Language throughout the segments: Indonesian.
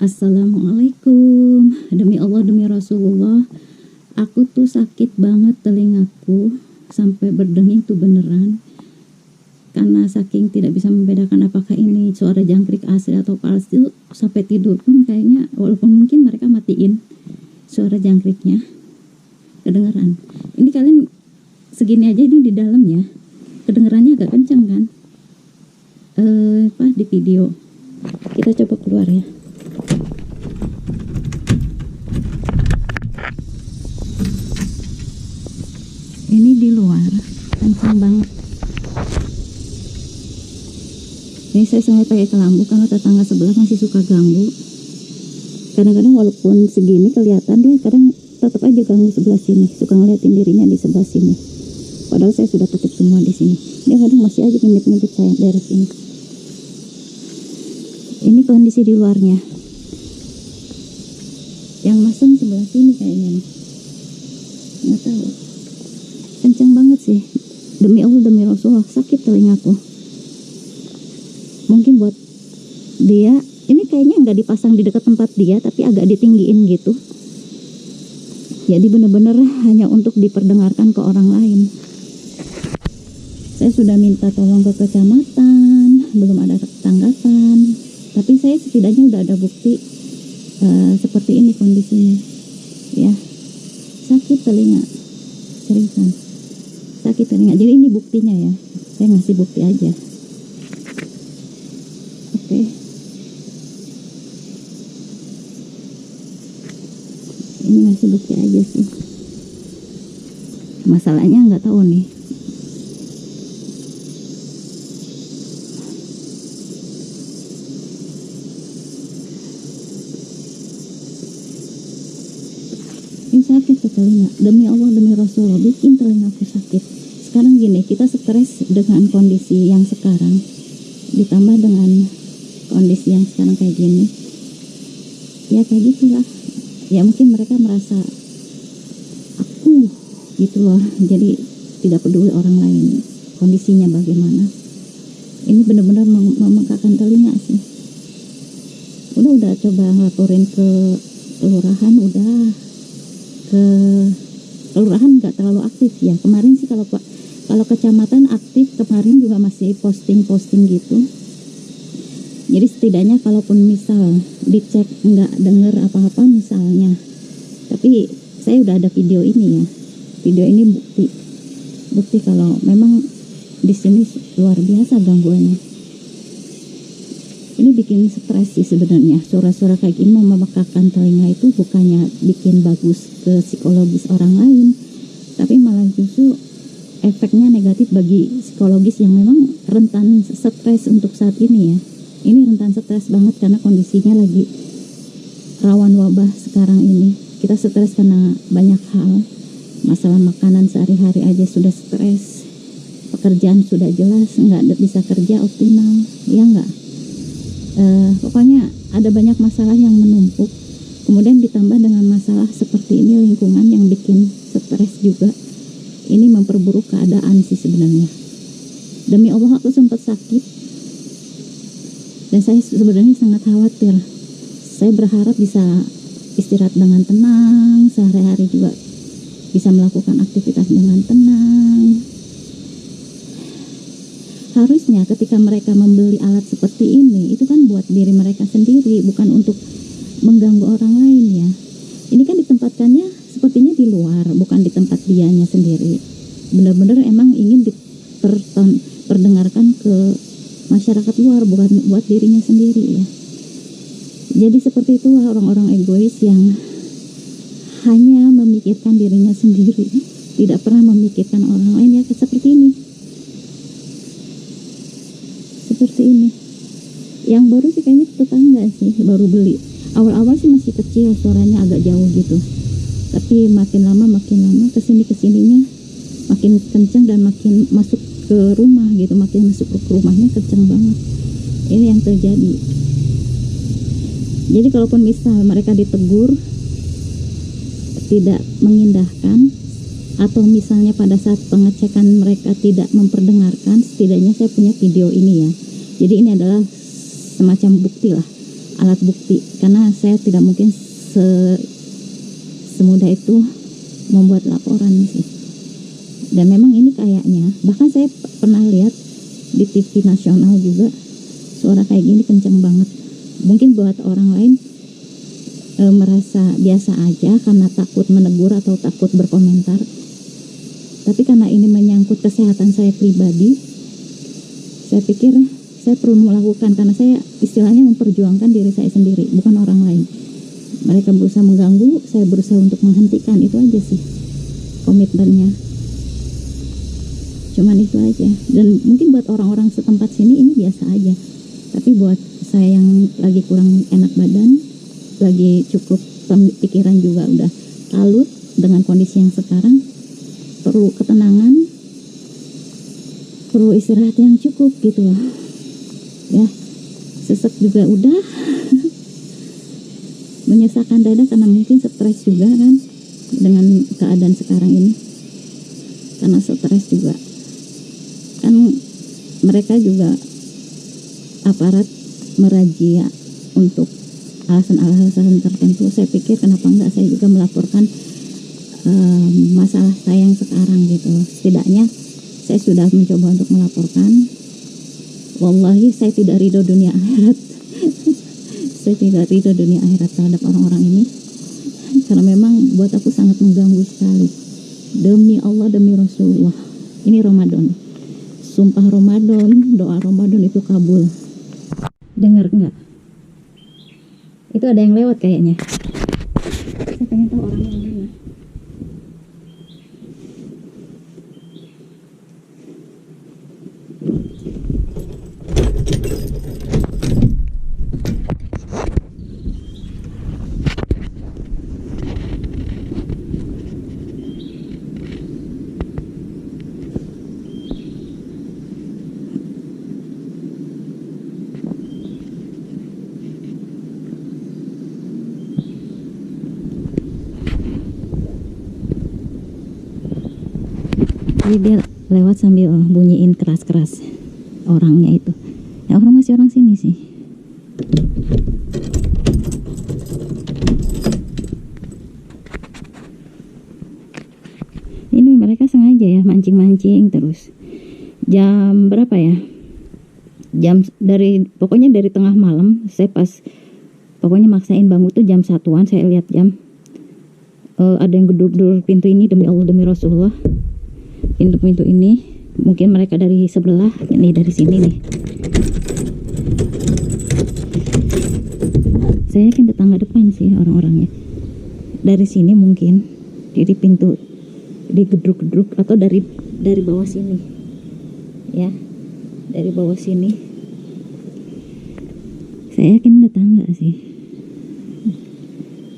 Assalamualaikum. Demi Allah, demi Rasulullah, aku tuh sakit banget telingaku sampai berdenging tuh beneran. Karena saking tidak bisa membedakan apakah ini suara jangkrik asli atau palsu, sampai tidur pun kayaknya, walaupun mungkin mereka matiin suara jangkriknya, kedengeran. Ini kalian segini aja ini di dalam ya, kedengerannya agak kenceng kan? Di video. Kita coba keluar ya. Ini di luar kencang banget. Ini saya sengaja pakai kelambu karena tetangga sebelah masih suka ganggu. Kadang-kadang walaupun segini kelihatan, dia kadang tetap aja ganggu sebelah sini, suka ngeliatin dirinya di sebelah sini. Padahal saya sudah tutup semua di sini. Dia kadang masih aja ngintip-ngintip saya dari sini. Ini kondisi di luarnya. Yang masuk sebelah sini kayaknya nih. Nggak tahu. Kenceng banget sih. Demi Allah, demi Rasulullah, sakit telingaku. Mungkin buat dia, ini kayaknya nggak dipasang di dekat tempat dia, tapi agak ditinggiin gitu. Jadi bener-bener hanya untuk diperdengarkan ke orang lain. Saya sudah minta tolong ke kecamatan, belum ada tanggapan. Tapi saya setidaknya udah ada bukti seperti ini kondisinya. Ya, sakit telinga, seriusan. Sakit telinga. Jadi ini buktinya ya. Saya ngasih bukti aja. Oke. Ini ngasih bukti aja sih. Masalahnya nggak tahu nih. Ini sakit ke telinga. Demi Allah, demi Rasulullah, bikin telingaku sakit. Sekarang gini, kita stres dengan kondisi yang sekarang, ditambah dengan kondisi yang sekarang kayak gini. Ya kayak gitulah. Ya mungkin mereka merasa aku gitu loh. Jadi tidak peduli orang lain kondisinya bagaimana. Ini benar-benar memekakan telinga sih. Udah coba laporin ke kelurahan, udah ke kelurahan nggak terlalu aktif ya. Kemarin sih kalau kecamatan aktif, kemarin juga masih posting gitu. Jadi setidaknya kalaupun misal dicek nggak denger apa-apa misalnya, tapi saya udah ada video ini ya. Video ini bukti kalau memang di sini luar biasa gangguannya. Ini bikin stres sih sebenarnya. Suara-suara kayak gini memekakan telinga itu bukannya bikin bagus ke psikologis orang lain, tapi malah justru efeknya negatif bagi psikologis yang memang rentan stres untuk saat ini ya. Ini rentan stres banget karena kondisinya lagi rawan wabah sekarang ini. Kita stres karena banyak hal. Masalah makanan sehari-hari aja sudah stres. Pekerjaan sudah jelas nggak bisa kerja optimal, ya nggak? Pokoknya ada banyak masalah yang menumpuk. Kemudian ditambah dengan masalah seperti ini, lingkungan yang bikin stres juga. Ini memperburuk keadaan sih sebenarnya. Demi Allah, aku sempat sakit. Dan saya sebenarnya sangat khawatir. Saya berharap bisa istirahat dengan tenang, sehari-hari juga bisa melakukan aktivitas dengan tenang. Harusnya ketika mereka membeli alat seperti ini, itu kan buat diri mereka sendiri, bukan untuk mengganggu orang lain ya. Ini kan ditempatkannya sepertinya di luar, bukan di tempat dianya sendiri. Benar-benar emang ingin diperdengarkan ke masyarakat luar, bukan buat dirinya sendiri ya. Jadi seperti itulah orang-orang egois yang hanya memikirkan dirinya sendiri, tidak pernah memikirkan orang lain ya, seperti ini. Seperti ini. Yang baru sih kayaknya tetangga sih, baru beli. Awal-awal sih masih kecil, suaranya agak jauh gitu. Tapi makin lama kesininya makin kencang dan makin masuk ke rumah gitu, makin masuk ke rumahnya kencang banget. Ini yang terjadi. Jadi kalaupun misal mereka ditegur tidak mengindahkan, atau misalnya pada saat pengecekan mereka tidak memperdengarkan, setidaknya saya punya video ini ya. Jadi ini adalah semacam bukti lah. alat bukti, karena saya tidak mungkin semudah itu membuat laporan sih. Dan memang ini kayaknya, bahkan saya pernah lihat di TV nasional juga, suara kayak gini kenceng banget. Mungkin buat orang lain merasa biasa aja karena takut menegur atau takut berkomentar. Tapi karena ini menyangkut kesehatan saya pribadi, saya pikir saya perlu melakukan, karena saya istilahnya memperjuangkan diri saya sendiri, bukan orang lain. Mereka berusaha mengganggu, saya berusaha untuk menghentikan, itu aja sih komitmennya. Cuman itu aja. Dan mungkin buat orang-orang setempat sini ini biasa aja. Tapi buat saya yang lagi kurang enak badan, lagi cukup pikiran juga udah kalut dengan kondisi yang sekarang, perlu ketenangan, perlu istirahat yang cukup gitu lah. Ya, sesek juga udah. Menyesakkan dada karena mungkin stres juga kan dengan keadaan sekarang ini. Karena stres juga. Kan mereka juga aparat merazia untuk alasan-alasan tertentu. Saya pikir kenapa enggak saya juga melaporkan masalah saya yang sekarang gitu. Setidaknya saya sudah mencoba untuk melaporkan. Wallahi saya tidak ridho dunia akhirat. Saya tidak ridho dunia akhirat terhadap orang-orang ini, karena memang buat aku sangat mengganggu sekali. Demi Allah, demi Rasulullah, ini Ramadan, sumpah Ramadan, doa Ramadan itu kabul. Dengar nggak? Itu ada yang lewat kayaknya. Saya pengen tahu orang yang mana. Jadi dia lewat sambil bunyiin keras-keras orangnya itu. Ya orang masih orang sini sih. Ini mereka sengaja ya mancing-mancing terus. Jam berapa ya? Pokoknya dari tengah malam saya pokoknya maksain bangun tuh jam 1-an, saya lihat jam. Ada yang gedor-gedor pintu ini, demi Allah demi Rasulullah. Pintu-pintu ini mungkin mereka dari sebelah, ini dari sini nih. Saya yakin tetangga depan sih orang-orangnya. Dari sini mungkin, jadi pintu digedruk-gedruk atau dari bawah sini. Ya, dari bawah sini. Saya yakin tetangga sih.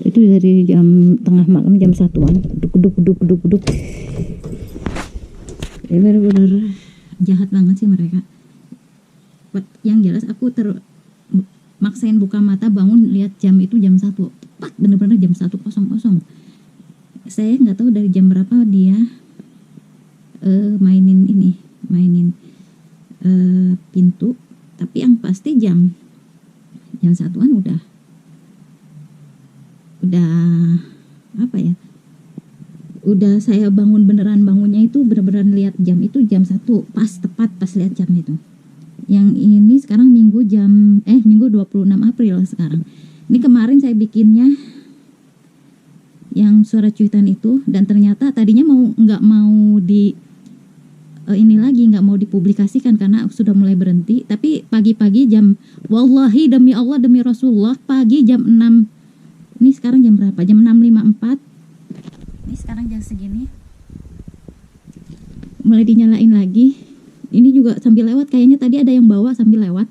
Itu dari jam tengah malam, jam 1-an, geduk. Ya benar-benar jahat banget sih mereka. Yang jelas aku maksain buka mata, bangun lihat jam itu jam 1, tepat benar-benar jam 1.00. Saya nggak tahu dari jam berapa dia mainin pintu, tapi yang pasti jam 1-an udah apa ya? Udah saya bangunnya itu benar-benar lihat jam itu jam 1, tepat pas lihat jam itu. Yang ini sekarang Minggu 26 April sekarang. Ini kemarin saya bikinnya yang suara cuitan itu, dan ternyata tadinya nggak mau dipublikasikan karena sudah mulai berhenti. Tapi pagi-pagi wallahi demi Allah demi Rasulullah, pagi jam 6. Ini sekarang jam berapa? Jam 6.54. Ini sekarang jam segini mulai dinyalain lagi. Ini juga sambil lewat, kayaknya tadi ada yang bawa sambil lewat,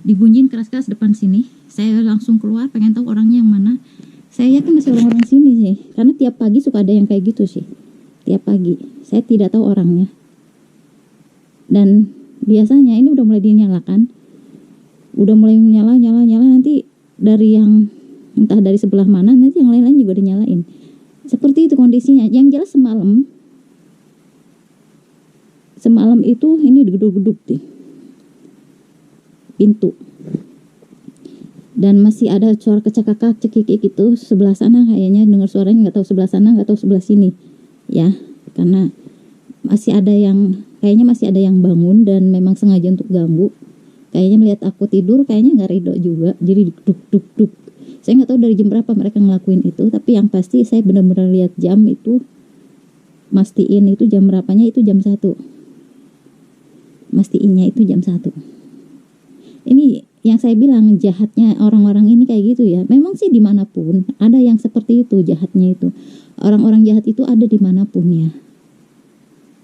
dibunyiin keras-keras depan sini. Saya langsung keluar pengen tahu orangnya yang mana. Saya yakin masih orang-orang sini sih, karena tiap pagi suka ada yang kayak gitu sih. Tiap pagi. Saya tidak tahu orangnya. Dan biasanya ini udah mulai dinyalakan. Udah mulai nyala nanti dari yang entah dari sebelah mana, nanti yang lain-lain juga dinyalain. Seperti itu kondisinya. Yang jelas semalam itu ini digeduk-geduk pintu. Dan masih ada suara kecakak cekikik itu sebelah sana, kayaknya dengar suaranya, nggak tahu sebelah sana nggak tahu sebelah sini ya, karena masih ada yang kayaknya masih ada yang bangun dan memang sengaja untuk ganggu. Kayaknya melihat aku tidur kayaknya nggak ridho juga, jadi duk duk duk. Saya nggak tahu dari jam berapa mereka ngelakuin itu, tapi yang pasti saya benar-benar lihat jam itu, mastiin itu jam berapanya, itu jam 1. Mastiinnya itu jam 1. Ini yang saya bilang jahatnya orang-orang ini kayak gitu ya. Memang sih dimanapun ada yang seperti itu jahatnya itu. Orang-orang jahat itu ada dimanapun ya.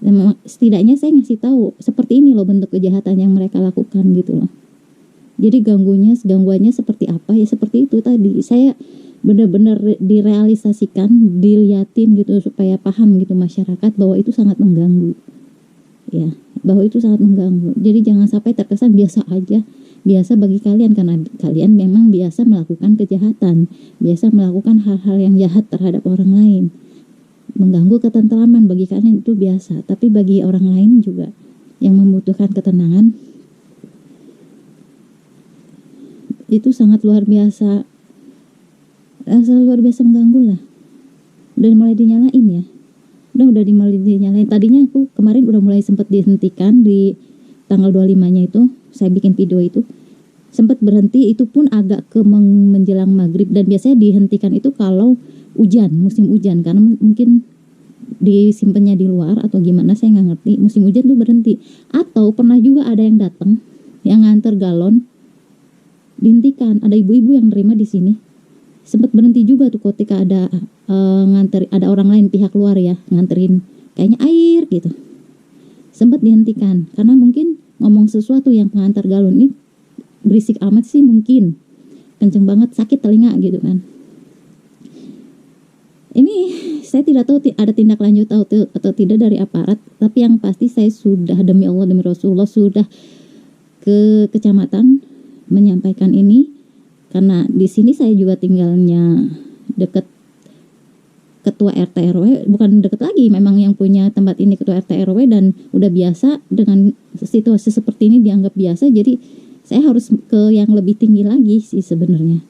Dan memang setidaknya saya ngasih tahu seperti ini loh bentuk kejahatan yang mereka lakukan gitu loh. Jadi gangguannya seperti apa ya, seperti itu tadi. Saya benar-benar direalisasikan, diliatin gitu supaya paham gitu masyarakat bahwa itu sangat mengganggu. Ya, bahwa itu sangat mengganggu. Jadi jangan sampai terkesan biasa aja. Biasa bagi kalian karena kalian memang biasa melakukan kejahatan, biasa melakukan hal-hal yang jahat terhadap orang lain. Mengganggu ketentraman bagi kalian itu biasa, tapi bagi orang lain juga yang membutuhkan ketenangan itu sangat luar biasa. Sangat luar biasa mengganggu lah. Udah mulai dinyalain ya. Udah mulai dinyalain. Tadinya aku kemarin udah mulai sempat dihentikan di tanggal 25-nya itu. Saya bikin video itu sempat berhenti, itu pun agak ke menjelang maghrib, dan biasanya dihentikan itu kalau hujan, musim hujan, karena mungkin disimpannya di luar atau gimana saya nggak ngerti. Musim hujan tuh berhenti. Atau pernah juga ada yang datang yang nganter galon, dihentikan. Ada ibu-ibu yang nerima di sini, sempat berhenti juga tuh ketika ada nganter, ada orang lain pihak luar ya nganterin kayaknya air gitu, sempat dihentikan karena mungkin ngomong sesuatu yang pengantar galon ini berisik amat sih, mungkin kenceng banget, sakit telinga gitu kan. Ini saya tidak tahu ada tindak lanjut atau tidak dari aparat, tapi yang pasti saya sudah, demi Allah demi Rasulullah, sudah ke kecamatan menyampaikan ini, karena di sini saya juga tinggalnya dekat ketua RT RW, bukan deket lagi, memang yang punya tempat ini ketua RT RW, dan udah biasa dengan situasi seperti ini, dianggap biasa. Jadi saya harus ke yang lebih tinggi lagi sih sebenarnya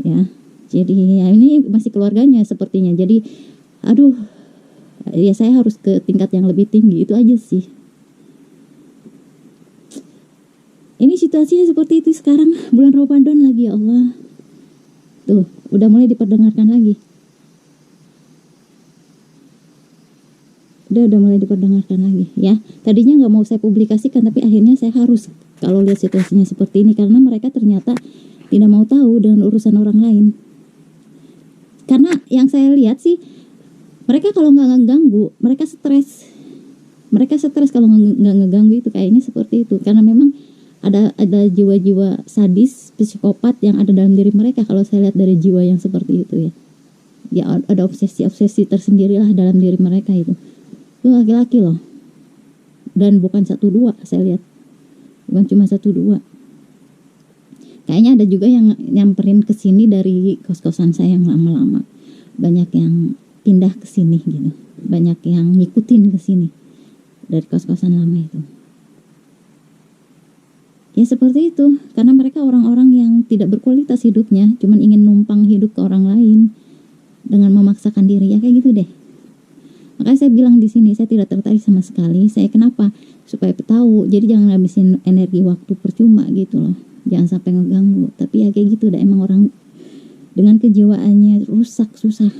ya. Jadi ya ini masih keluarganya sepertinya, jadi aduh ya saya harus ke tingkat yang lebih tinggi, itu aja sih. Ini situasinya seperti itu sekarang, bulan Ramadan lagi, ya Allah. Tuh udah mulai diperdengarkan lagi. Udah mulai diperdengarkan lagi ya. Tadinya nggak mau saya publikasikan, tapi akhirnya saya harus kalau lihat situasinya seperti ini, karena mereka ternyata tidak mau tahu dengan urusan orang lain. Karena yang saya lihat sih, mereka kalau nggak ngeganggu, mereka stres. Mereka stres kalau nggak ngeganggu, itu kayaknya seperti itu. Karena memang ada jiwa-jiwa sadis, psikopat yang ada dalam diri mereka. Kalau saya lihat dari jiwa yang seperti itu ya, ya ada obsesi tersendiri lah dalam diri mereka itu. Itu laki-laki loh, dan bukan 1-2, saya lihat bukan cuma 1-2. Kayaknya ada juga yang nyamperin ke sini dari kos-kosan saya yang lama-lama, banyak yang pindah ke sini gitu, banyak yang ngikutin ke sini dari kos-kosan lama itu. Ya seperti itu, karena mereka orang-orang yang tidak berkualitas hidupnya, cuman ingin numpang hidup ke orang lain dengan memaksakan diri, ya kayak gitu deh. Makanya saya bilang di sini saya tidak tertarik sama sekali. Saya kenapa? Supaya tahu. Jadi jangan habisin energi waktu percuma gitu loh. Jangan sampai ngeganggu. Tapi ya kayak gitu dah, emang orang dengan kejiwaannya rusak, susah.